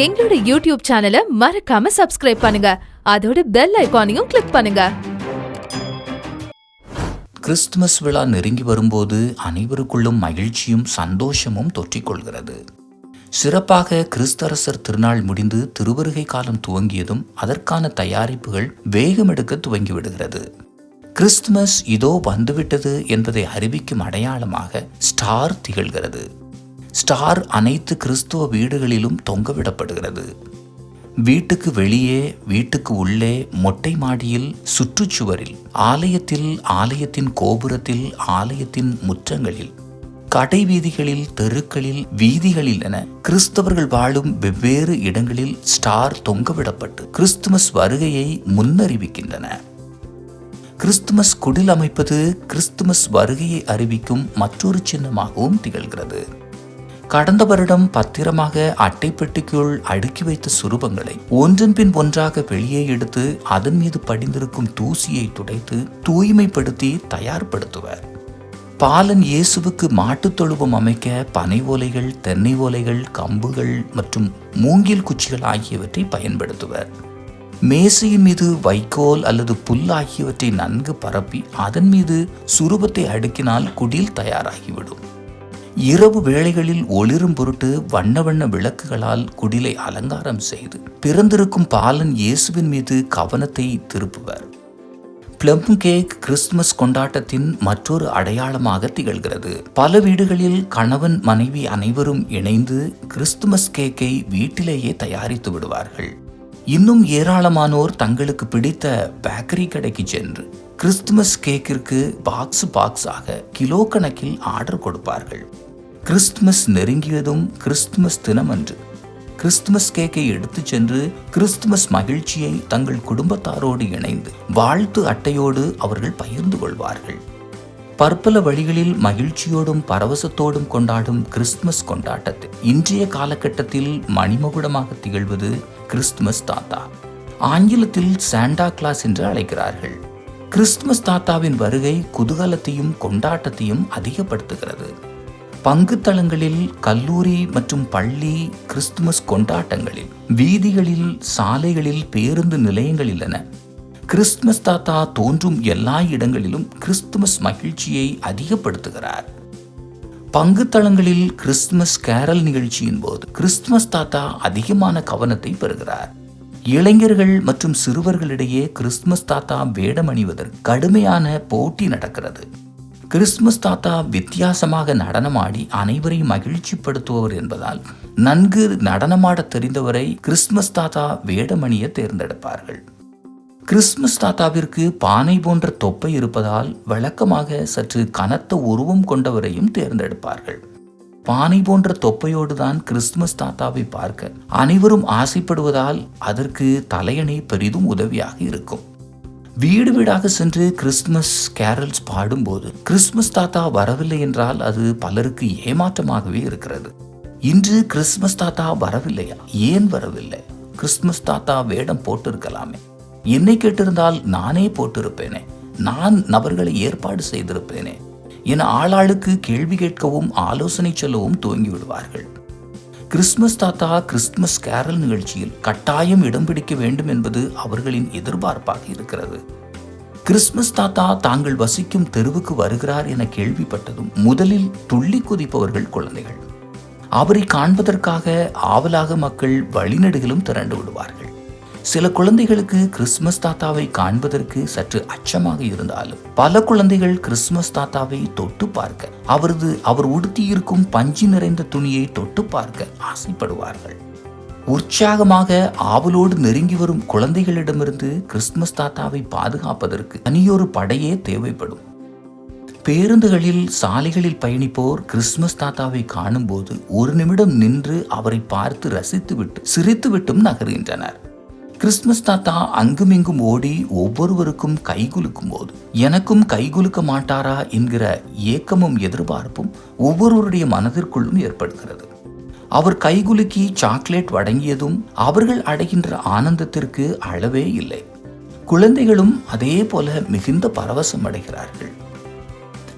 எங்களோட யூடியூப் சேனலை மறக்காம சப்ஸ்கிரைப் பண்ணுங்க, அதோட பெல் ஐகானையும் கிளிக் பண்ணுங்க. கிறிஸ்துமஸ் விழா நெருங்கி வரும்போது அனைவருக்குள்ளும் மகிழ்ச்சியும் சந்தோஷமும் தொற்றிக்கொள்கிறது. சிறப்பாக கிறிஸ்தரசர் திருநாள் முடிந்து திருவருகை காலம் துவங்கியதும் அதற்கான தயாரிப்புகள் வேகமெடுக்க துவங்கிவிடுகிறது. கிறிஸ்துமஸ் இதோ வந்துவிட்டது என்பதை அறிவிக்கும் அடையாளமாக ஸ்டார் திகழ்கிறது. ஸ்டார் அனைத்து கிறிஸ்துவ வீடுகளிலும் தொங்கவிடப்படுகிறது. வீட்டுக்கு வெளியே, வீட்டுக்கு உள்ளே, மொட்டை மாடியில், சுற்றுச்சுவரில், ஆலயத்தில், ஆலயத்தின் கோபுரத்தில், ஆலயத்தின் முற்றங்களில், கடை வீதிகளில், தெருக்களில், வீதிகளில் என கிறிஸ்தவர்கள் வாழும் வெவ்வேறு இடங்களில் ஸ்டார் தொங்கவிடப்பட்டு கிறிஸ்துமஸ் வருகையை முன்னறிவிக்கின்றன. கிறிஸ்துமஸ் குடில் அமைப்பது கிறிஸ்துமஸ் வருகையை அறிவிக்கும் மற்றொரு சின்னமாகவும் திகழ்கிறது. கடந்த வருடம் பத்திரமாக அட்டைப்பெட்டிக்குள் அடுக்கி வைத்த சுரூபங்களை ஒன்றன் பின் ஒன்றாக வெளியே எடுத்து அதன் மீது படிந்திருக்கும் தூசியை துடைத்து தூய்மைப்படுத்தி தயார்படுத்துவர். பாலன் இயேசுவுக்கு மாட்டுத் தொழுவம் அமைக்க பனை ஓலைகள், தென்னை ஓலைகள், கம்புகள் மற்றும் மூங்கில் குச்சிகள் ஆகியவற்றை பயன்படுத்துவர். மேசையின் மீது வைக்கோல் அல்லது புல் ஆகியவற்றை நன்கு பரப்பி அதன் மீது சுரூபத்தை அடுக்கினால் குடில் தயாராகிவிடும். இரவு வேளைகளில் ஒளிரும் பொருட்டு வண்ண வண்ண விளக்குகளால் குடிலை அலங்காரம் செய்து பிறந்திருக்கும் பாலன் இயேசுவின் மீது கவனத்தை திருப்புவர். பிளம் கேக் கிறிஸ்துமஸ் கொண்டாட்டத்தின் மற்றொரு அடையாளமாக திகழ்கிறது. பல வீடுகளில் கணவன் மனைவி அனைவரும் இணைந்து கிறிஸ்துமஸ் கேக்கை வீட்டிலேயே தயாரித்து விடுவார்கள். இன்னும் ஏராளமானோர் தங்களுக்கு பிடித்த பேக்கரி கடைக்கு சென்று கிறிஸ்துமஸ் கேக்கிற்கு பாக்ஸாக கிலோ கணக்கில் ஆர்டர் கொடுப்பார்கள். கிறிஸ்துமஸ் நெருங்கியதும் கிறிஸ்துமஸ் தினமன்று கிறிஸ்துமஸ் கேக்கை எடுத்து சென்று கிறிஸ்துமஸ் மகிழ்ச்சியை தங்கள் குடும்பத்தாரோடு இணைந்து வாழ்த்து அட்டையோடு அவர்கள் பகிர்ந்து கொள்வார்கள். பற்பல வழிகளில் மகிழ்ச்சியோடும் பரவசத்தோடும் கொண்டாடும் கிறிஸ்துமஸ் கொண்டாட்டத்தில் இன்றைய காலகட்டத்தில் மணிமகுடமாக திகழ்வது கிறிஸ்துமஸ் தாத்தா. ஆங்கிலத்தில் சாண்டா கிளாஸ் என்று அழைக்கிறார்கள். கிறிஸ்துமஸ் தாத்தாவின் வருகை குதூகலத்தையும் கொண்டாட்டத்தையும் அதிகப்படுத்துகிறது. பங்குத்தளங்களில், கல்லூரி மற்றும் பள்ளி கிறிஸ்துமஸ் கொண்டாட்டங்களில், வீதிகளில், சாலைகளில், பேருந்து நிலையங்களில் என கிறிஸ்துமஸ் தாத்தா தோன்றும் எல்லா இடங்களிலும் கிறிஸ்துமஸ் மகிழ்ச்சியை அதிகப்படுத்துகிறார். பங்குத்தளங்களில் கிறிஸ்துமஸ் கேரல் நிகழ்ச்சியின் போது கிறிஸ்துமஸ் தாத்தா அதிகமான கவனத்தை பெறுகிறார். இளைஞர்கள் மற்றும் சிறுவர்களிடையே கிறிஸ்துமஸ் தாத்தா வேடம் அணிவதற்கு கடுமையான போட்டி நடக்கிறது. கிறிஸ்துமஸ் தாத்தா வித்தியாசமாக நடனமாடி அனைவரையும் மகிழ்ச்சிப்படுத்துபவர் என்பதால் நன்கு நடனமாட தெரிந்தவரை கிறிஸ்துமஸ் தாத்தா வேடமணிய தேர்ந்தெடுப்பார்கள். கிறிஸ்துமஸ் தாத்தாவிற்கு பானை போன்ற தொப்பை இருப்பதால் வழக்கமாக சற்று கனத்த உருவம் கொண்டவரையும் தேர்ந்தெடுப்பார்கள். பானை போன்ற தொப்பையோடுதான் கிறிஸ்துமஸ் தாத்தாவை பார்க்க அனைவரும் ஆசைப்படுவதால் அதற்கு தலையணை பெரிதும் உதவியாக இருக்கும். வீடு வீடாக சென்று கிறிஸ்துமஸ் கேரல்ஸ் பாடும்போது கிறிஸ்துமஸ் தாத்தா வரவில்லை என்றால் அது பலருக்கு ஏமாற்றமாகவே இருக்கிறது. இன்று கிறிஸ்துமஸ் தாத்தா வரவில்லையா? ஏன் வரவில்லை? கிறிஸ்துமஸ் தாத்தா வேடம் போட்டிருக்கலாமே. என்னை கேட்டிருந்தால் நானே போட்டிருப்பேனே, நான் நபர்களை ஏற்பாடு செய்திருப்பேனே என ஆளாளுக்கு கேள்வி கேட்கவும் ஆலோசனை சொல்லவும் துவங்கி விடுவார்கள். கிறிஸ்துமஸ் தாத்தா கிறிஸ்துமஸ் கேரல் நிகழ்ச்சியில் கட்டாயம் இடம் பிடிக்க வேண்டும் என்பது அவர்களின் எதிர்பார்ப்பாக இருக்கிறது. கிறிஸ்துமஸ் தாத்தா தாங்கள் வசிக்கும் தெருவுக்கு வருகிறார் என கேள்விப்பட்டதும் முதலில் துள்ளி குதிப்பவர்கள் குழந்தைகள். அவரை காண்பதற்காக ஆவலாக மக்கள் வழிநெடுகிலும் திரண்டு விடுவார்கள். சில குழந்தைகளுக்கு கிறிஸ்துமஸ் தாத்தாவை காண்பதற்கு சற்று அச்சமாக இருந்தாலும் பல குழந்தைகள் கிறிஸ்துமஸ் தாத்தாவை தொட்டு பார்க்க, அவர் உடுத்தியிருக்கும் பஞ்சு நிறைந்த துணியை தொட்டு பார்க்க ஆசைப்படுவார்கள். உற்சாகமாக ஆவலோடு நெருங்கி வரும் குழந்தைகளிடமிருந்து கிறிஸ்துமஸ் தாத்தாவை பாதுகாப்பதற்கு தனியொரு படையே தேவைப்படும். பேருந்துகளில், சாலைகளில் பயணிப்போர் கிறிஸ்துமஸ் தாத்தாவை காணும் போது ஒரு நிமிடம் நின்று அவரை பார்த்து ரசித்துவிட்டு சிரித்துவிட்டும் நகர்கின்றனர். கிறிஸ்துமஸ் தாத்தா அங்குமிங்கும் ஓடி ஒவ்வொருவருக்கும் கைகுலுக்கும் போது எனக்கும் கைகுலுக்க மாட்டாரா என்கிற ஏக்கமும் எதிர்பார்ப்பும் ஒவ்வொருவருடைய மனதிற்குள்ளும் ஏற்படுகிறது. அவர் கைகுலுக்கி சாக்லேட் வழங்கியதும் அவர்கள் அடைகின்ற ஆனந்தத்திற்கு அளவே இல்லை. குழந்தைகளும் அதே போல மிகுந்த பரவசம் அடைகிறார்கள்.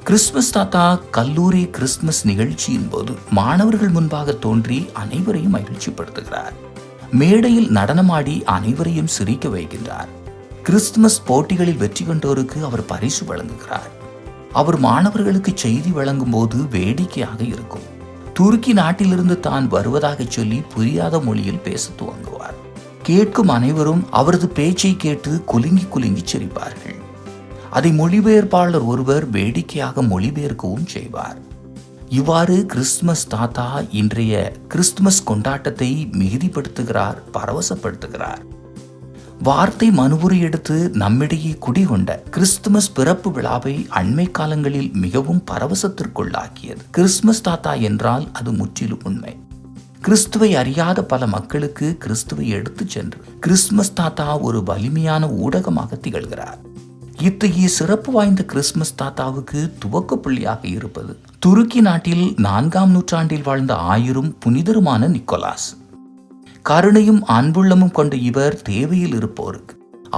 கிறிஸ்துமஸ் தாத்தா கல்லூரி கிறிஸ்துமஸ் நிகழ்ச்சியின் போது மாணவர்கள் முன்பாக தோன்றி அனைவரையும் மகிழ்ச்சிப்படுத்துகிறார். மேடையில் நடனமாடி அனைவரையும் சிரிக்க வைக்கின்றார். கிறிஸ்துமஸ் போட்டிகளில் வெற்றி கொண்டோருக்கு அவர் பரிசு வழங்குகிறார். அவர் மாணவர்களுக்கு செய்தி வழங்கும் போது வேடிக்கையாக இருக்கும். துருக்கி நாட்டிலிருந்து தான் வருவதாக சொல்லி புரியாத மொழியில் பேச துவங்குவார். கேட்கும் அனைவரும் அவரது பேச்சை கேட்டு குலுங்கி குலுங்கி சிரிப்பார்கள். அதை மொழிபெயர்ப்பாளர் ஒருவர் வேடிக்கையாக மொழிபெயர்க்கவும் செய்வார். இவ்வாறு கிறிஸ்துமஸ் தாத்தா இன்றைய கிறிஸ்துமஸ் கொண்டாட்டத்தை மிகுதிப்படுத்துகிறார், பரவசப்படுத்துகிறார். வார்த்தை மனுவுரை எடுத்து நம்மிடையே குடிகொண்ட கிறிஸ்துமஸ் பிறப்பு விழாவை அண்மை காலங்களில் மிகவும் பரவசத்திற்குள்ளாக்கியது. கிறிஸ்துமஸ் தாத்தா என்றால் அது முற்றிலும் உண்மை. கிறிஸ்துவை அறியாத பல மக்களுக்கு கிறிஸ்துவை எடுத்துச் சென்று கிறிஸ்துமஸ் தாத்தா ஒரு வலிமையான ஊடகமாக திகழ்கிறார். இத்தகைய சிறப்பு வாய்ந்த கிறிஸ்துமஸ் தாத்தாவுக்கு துவக்க புள்ளியாக இருப்பது துருக்கி நாட்டில் 4ஆம் நூற்றாண்டில் வாழ்ந்த ஆயரும் புனிதருமான நிக்கோலாஸ். கருணையும் அன்புள்ளமும் கொண்ட இவர் தேவையில் இருப்போருக்கு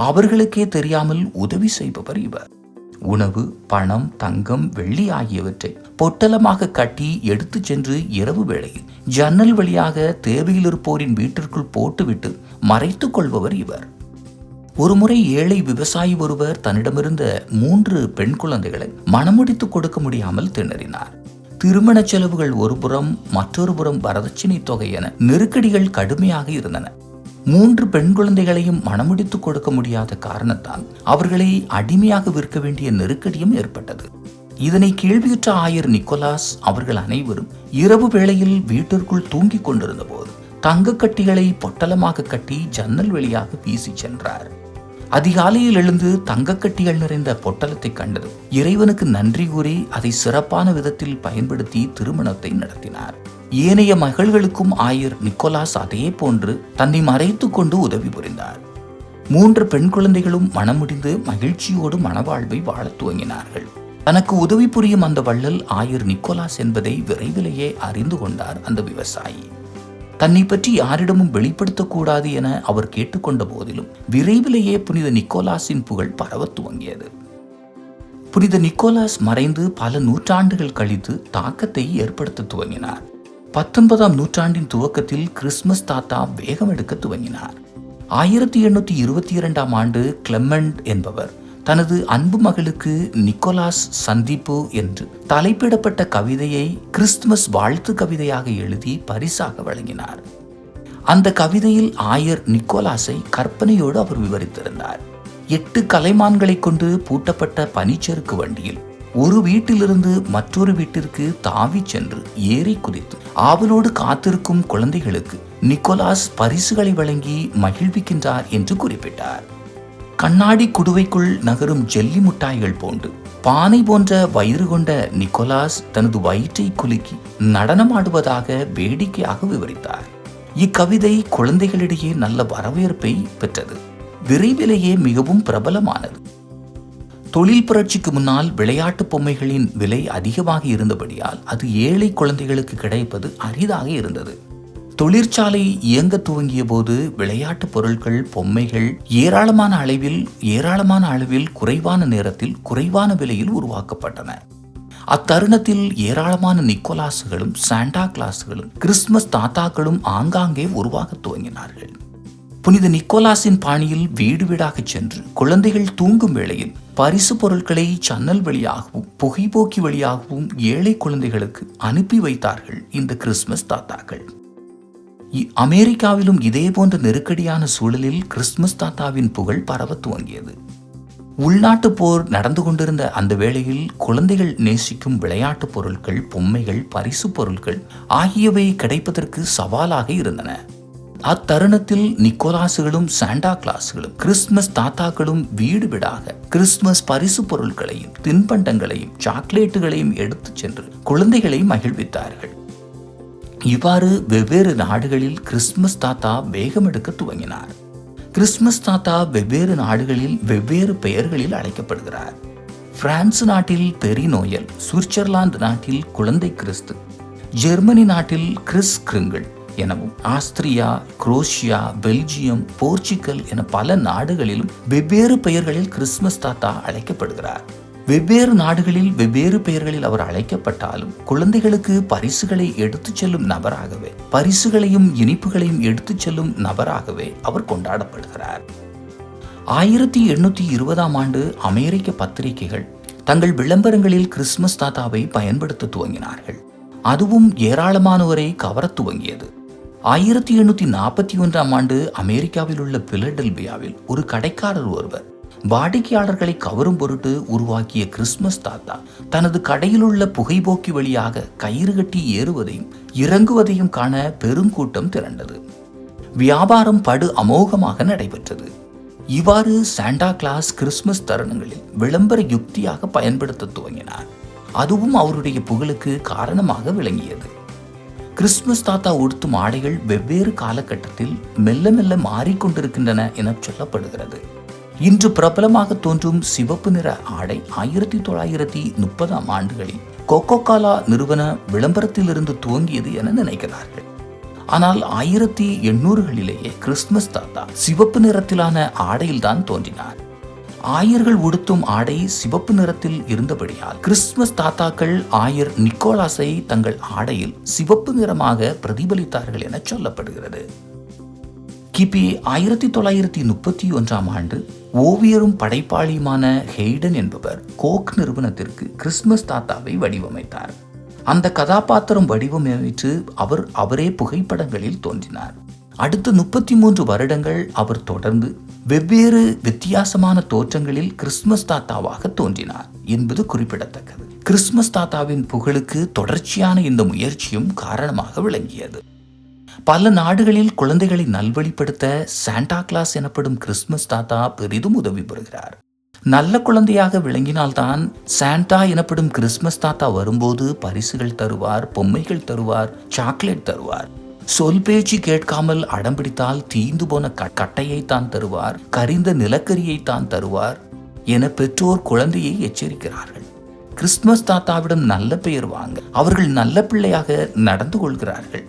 அவர்களுக்கே தெரியாமல் உதவி செய்பவர் இவர். உணவு, பணம், தங்கம், வெள்ளி ஆகியவற்றை பொட்டலமாக கட்டி எடுத்துச் சென்று இரவு வேளையில் ஜன்னல் வழியாக தேவையில் இருப்போரின் வீட்டிற்குள் போட்டுவிட்டு மறைத்துக் கொள்பவர் இவர். ஒருமுறை ஏழை விவசாயி ஒருவர் தன்னிடமிருந்த 3 பெண் குழந்தைகளை மணமுடித்து கொடுக்க முடியாமல் திணறினார். திருமண செலவுகள் ஒருபுறம், மற்றொரு புறம் வரதட்சணை தொகை என நெருக்கடிகள் கடுமையாக இருந்தன. 3 பெண் குழந்தைகளையும் மணமுடித்து கொடுக்க முடியாத காரணத்தால் அவர்களை அடிமையாக விற்க வேண்டிய நெருக்கடியும் ஏற்பட்டது. இதனை கேள்வியுற்ற ஆயர் நிக்கோலாஸ் அவர்கள் அனைவரும் இரவு வேளையில் வீட்டிற்குள் தூங்கிக் கொண்டிருந்த போது தங்க கட்டிகளை பொட்டலமாக கட்டி ஜன்னல் வழியாக வீசி சென்றார். அதிகாலையில் எழுந்து தங்கக்கட்டிகள் நிறைந்த பொட்டலத்தை கண்டது இறைவனுக்கு நன்றி கூறி அதை சிறப்பான விதத்தில் பயன்படுத்தி திருமணத்தை நடத்தினார். ஏனைய மகள்களுக்கும் ஆயர் நிக்கோலாஸ் அதே போன்று தன்னை மறைத்துக் கொண்டு உதவி புரிந்தார். 3 பெண் குழந்தைகளும் மனம் முடிந்து மகிழ்ச்சியோடு மணவாழ்வை வாழத் துவங்கினார்கள். தனக்கு உதவி புரியும் அந்த வள்ளல் ஆயர் நிக்கோலாஸ் என்பதை விரைவிலேயே அறிந்து கொண்டார் அந்த விவசாயி. தன்னை பற்றி யாரிடமும் வெளிப்படுத்தக்கூடாது என அவர் கேட்டுக்கொண்ட போதிலும் விரைவிலேயே புனித நிக்கோலாஸின் புகழ் பரவத் துவங்கியது. புனித நிக்கோலாஸ் மறைந்து பல நூற்றாண்டுகள் கழித்து தாக்கத்தை ஏற்படுத்த துவங்கினார். 19ஆம் நூற்றாண்டின் துவக்கத்தில் கிறிஸ்துமஸ் தாத்தா வேகம் எடுக்க துவங்கினார். 1822ஆம் ஆண்டு கிளெமெண்ட் என்பவர் தனது அன்பு மகளுக்கு நிக்கோலாஸ் சந்திப்பு என்று தலைப்பிடப்பட்ட கவிதையை கிறிஸ்துமஸ் வாழ்த்து கவிதையாக எழுதி பரிசாக வழங்கினார். அந்த கவிதையில் ஆயர் நிக்கோலாஸை கற்பனையோடு அவர் விவரித்திருந்தார். 8 கலைமான்களை கொண்டு பூட்டப்பட்ட பனிச்சறுக்கு வண்டியில் ஒரு வீட்டிலிருந்து மற்றொரு வீட்டிற்கு தாவி சென்று ஏறி குதித்து ஆவலோடு காத்திருக்கும் குழந்தைகளுக்கு நிக்கோலாஸ் பரிசுகளை வழங்கி மகிழ்விக்கின்றார் என்று குறிப்பிட்டார். கண்ணாடி குடுவைக்குள் நகரும் ஜெல்லி முட்டாய்கள் போன்று பானை போன்ற வயிறு கொண்ட நிக்கோலாஸ் தனது வயிற்றை குலுக்கி நடனமாடுவதாக வேடிக்கையாக விவரித்தார். இக்கவிதை குழந்தைகளிடையே நல்ல வரவேற்பை பெற்றது. விரைவிலேயே மிகவும் பிரபலமானது. தொழில் புரட்சிக்கு முன்னால் விளையாட்டு பொம்மைகளின் விலை அதிகமாக இருந்தபடியால் அது ஏழை குழந்தைகளுக்கு கிடைப்பது அரிதாக இருந்தது. தொழிற்சாலை இயங்க துவங்கிய போது விளையாட்டு பொருட்கள், பொம்மைகள் ஏராளமான அளவில் குறைவான நேரத்தில் குறைவான விலையில் உருவாக்கப்பட்டன. அத்தருணத்தில் ஏராளமான நிக்கோலாசுகளும் சாண்டா கிளாஸ்களும் கிறிஸ்துமஸ் தாத்தாக்களும் ஆங்காங்கே உருவாக துவங்கினார்கள். புனித நிக்கோலாஸின் பாணியில் வீடு வீடாக சென்று குழந்தைகள் தூங்கும் வேளையில் பரிசு பொருட்களை சன்னல் வழியாகவும் புகைப்போக்கி வழியாகவும் ஏழை குழந்தைகளுக்கு அனுப்பி வைத்தார்கள் இந்த கிறிஸ்துமஸ் தாத்தாக்கள். அமெரிக்காவிலும் இதே போன்ற நெருக்கடியான சூழலில் கிறிஸ்துமஸ் தாத்தாவின் புகழ் பரவ துவங்கியது. உள்நாட்டு போர் நடந்து கொண்டிருந்த அந்த வேளையில் குழந்தைகள் நேசிக்கும் விளையாட்டு பொருட்கள், பொம்மைகள், பரிசு பொருட்கள் ஆகியவை கிடைப்பதற்கு சவாலாக இருந்தன. அத்தருணத்தில் நிக்கோலாசுகளும் சாண்டா கிளாஸ்களும் கிறிஸ்துமஸ் தாத்தாக்களும் வீடு வீடாக கிறிஸ்துமஸ் பரிசு பொருட்களையும் தின்பண்டங்களையும் சாக்லேட்டுகளையும் எடுத்துச் சென்று குழந்தைகளை மகிழ்வித்தார்கள். இவ்வாறு வெவ்வேறு நாடுகளில் கிறிஸ்துமஸ் தாத்தா வேகம் எடுக்க துவங்கினார். கிறிஸ்துமஸ் தாத்தா வெவ்வேறு நாடுகளில் வெவ்வேறு பெயர்களில் அழைக்கப்படுகிறார். பிரான்ஸ் நாட்டில் பெரி நோயல், சுவிட்சர்லாந்து நாட்டில் குழந்தை கிறிஸ்து, ஜெர்மனி நாட்டில் கிறிஸ் கிரிங்கிள், எனவும் ஆஸ்திரியா, குரோஷியா, பெல்ஜியம், போர்ச்சுகல் என பல நாடுகளிலும் வெவ்வேறு பெயர்களில் கிறிஸ்துமஸ் தாத்தா அழைக்கப்படுகிறார். வெவ்வேறு நாடுகளில் வெவ்வேறு பெயர்களில் அவர் அழைக்கப்பட்டாலும் குழந்தைகளுக்கு பரிசுகளை எடுத்துச் செல்லும் நபராகவே, பரிசுகளையும் இனிப்புகளையும் எடுத்துச் செல்லும் நபராகவே அவர் கொண்டாடப்படுகிறார். 1820ஆம் ஆண்டு அமெரிக்க பத்திரிகைகள் தங்கள் விளம்பரங்களில் கிறிஸ்துமஸ் தாத்தாவை பயன்படுத்த துவங்கினார்கள். அதுவும் ஏராளமானவரை கவரத் துவங்கியது. 1841ஆம் ஆண்டு அமெரிக்காவில் உள்ள பிலடெல்பியாவில் ஒரு கடைக்காரர் ஒருவர் வாடிக்கையாளர்களை கவரும் பொருட்டு உருவாக்கிய கிறிஸ்துமஸ் தாத்தா தனது கடையில் உள்ள புகைபோக்கி வழியாக கயிறு கட்டி ஏறுவதையும் இறங்குவதையும் காண பெருங்கூட்டம் திரண்டது. வியாபாரம் படு அமோகமாக நடைபெற்றது. இவ்வாறு சாண்டா கிளாஸ் கிறிஸ்துமஸ் தருணங்களில் விளம்பர யுக்தியாக பயன்படுத்த துவங்கினார். அதுவும் அவருடைய புகழுக்கு காரணமாக விளங்கியது. கிறிஸ்துமஸ் தாத்தா உடுத்தும் ஆடைகள் வெவ்வேறு காலகட்டத்தில் மெல்ல மெல்ல மாறிக்கொண்டிருக்கின்றன என சொல்லப்படுகிறது. இன்று பிரபலமாக தோன்றும் சிவப்பு நிற ஆடை 1930ஆம் ஆண்டுகளில் கோகோ கோலா நிறுவன விளம்பரத்திலிருந்து துவங்கியது என நினைக்கிறார்கள். ஆனால் 1800களிலேயே கிறிஸ்துமஸ் தாத்தா சிவப்பு நிறத்திலான ஆடையில்தான் தோன்றினார். ஆயர்கள் உடுத்தும் ஆடை சிவப்பு நிறத்தில் இருந்தபடியால் கிறிஸ்துமஸ் தாத்தாக்கள் ஆயர் நிக்கோலாஸை தங்கள் ஆடையில் சிவப்பு நிறமாக பிரதிபலித்தார்கள் என சொல்லப்படுகிறது. கிபி 1931ஆம் ஆண்டு ஓவியரும் படைப்பாளியுமான ஹெய்டன் என்பவர் கோக் நிறுவனத்திற்கு கிறிஸ்துமஸ் தாத்தாவை வடிவமைத்தார். அந்த கதாபாத்திரம் வடிவமைத்து அவரே புகைப்படங்களில் தோன்றினார். அடுத்த 33 வருடங்கள் அவர் தொடர்ந்து வெவ்வேறு வித்தியாசமான தோற்றங்களில் கிறிஸ்துமஸ் தாத்தாவாக தோன்றினார் என்பது குறிப்பிடத்தக்கது. கிறிஸ்துமஸ் தாத்தாவின் புகழுக்கு தொடர்ச்சியான இந்த முயற்சியும் காரணமாக விளங்கியது. பல நாடுகளில் குழந்தைகளை நல்வழிப்படுத்த சாண்டா கிளாஸ் எனப்படும் கிறிஸ்துமஸ் தாத்தா பெரிதும் உதவி பெறுகிறார். நல்ல குழந்தையாக விளங்கினால்தான் சாண்டா எனப்படும் கிறிஸ்துமஸ் தாத்தா வரும்போது பரிசுகள் தருவார், பொம்மைகள் தருவார், சாக்லேட் தருவார். சொல் பேச்சு கேட்காமல் அடம்பிடித்தால் தீந்து போன கட்டையை தான் தருவார், கரிந்த நிலக்கரியை தான் தருவார் என பெற்றோர் குழந்தையை எச்சரிக்கிறார்கள். கிறிஸ்துமஸ் தாத்தாவிடம் நல்ல பெயர் வாங்க அவர்கள் நல்ல பிள்ளையாக நடந்து கொள்கிறார்கள்.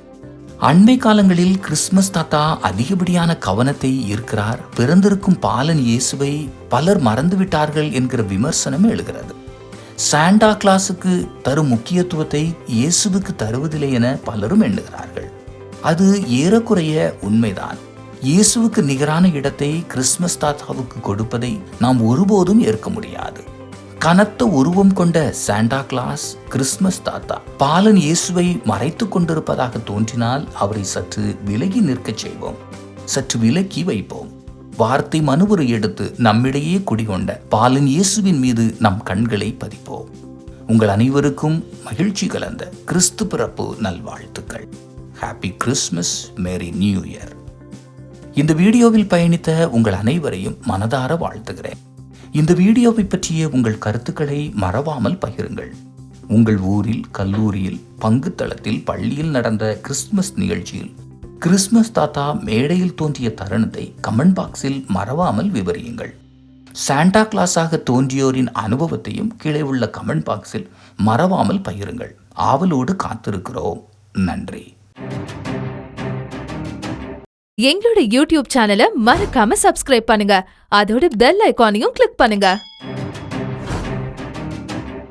அண்மை காலங்களில் கிறிஸ்துமஸ் தாத்தா அதிகப்படியான கவனத்தை ஈர்க்கிறார். பிறந்திருக்கும் பாலன் இயேசுவை பலர் மறந்துவிட்டார்கள் என்கிற விமர்சனம் எழுகிறது. சாண்டா கிளாஸுக்கு தரும் முக்கியத்துவத்தை இயேசுவுக்கு தருவதில்லை என பலரும் எண்ணுகிறார்கள். அது ஏறக்குறைய உண்மைதான். இயேசுவுக்கு நிகரான இடத்தை கிறிஸ்துமஸ் தாத்தாவுக்கு கொடுப்பதை நாம் ஒருபோதும் ஏற்க முடியாது. கனத்த உருவம் கொண்ட சாண்டா கிளாஸ் கிறிஸ்துமஸ் தாத்தா பாலன் இயேசுவை மறைத்து கொண்டிருப்பதாக தோன்றினால் அவரை சற்று விலகி நிற்கச் செய்வோம், சற்று விலக்கி வைப்போம். வார்த்தை மனுவுரு எடுத்து நம்மிடையே குடிகொண்ட பாலன் இயேசுவின் மீது நம் கண்களை பதிப்போம். உங்கள் அனைவருக்கும் மகிழ்ச்சி கலந்த கிறிஸ்து பிறப்பு நல்வாழ்த்துக்கள். ஹாப்பி கிறிஸ்துமஸ், மேரி நியூ இயர். இந்த வீடியோவில் பயணித்த உங்கள் அனைவரையும் மனதார வாழ்த்துகிறேன். இந்த வீடியோவை பற்றிய உங்கள் கருத்துக்களை மறவாமல் பகிருங்கள். உங்கள் ஊரில், கல்லூரியில், பங்குத்தளத்தில், பள்ளியில் நடந்த கிறிஸ்துமஸ் நிகழ்ச்சியில் கிறிஸ்துமஸ் தாத்தா மேடையில் தோன்றிய தருணத்தை கமெண்ட் பாக்ஸில் மறவாமல் விவரியுங்கள். சாண்டா கிளாஸாக தோன்றியோரின் அனுபவத்தையும் கீழே உள்ள கமெண்ட் பாக்ஸில் மறவாமல் பகிருங்கள். ஆவலோடு காத்திருக்கிறோம். நன்றி. எங்களோட யூடியூப் சேனலை மறக்காம சப்ஸ்கிரைப் பண்ணுங்க. அதோட பெல் ஐகானையும் கிளிக் பண்ணுங்க.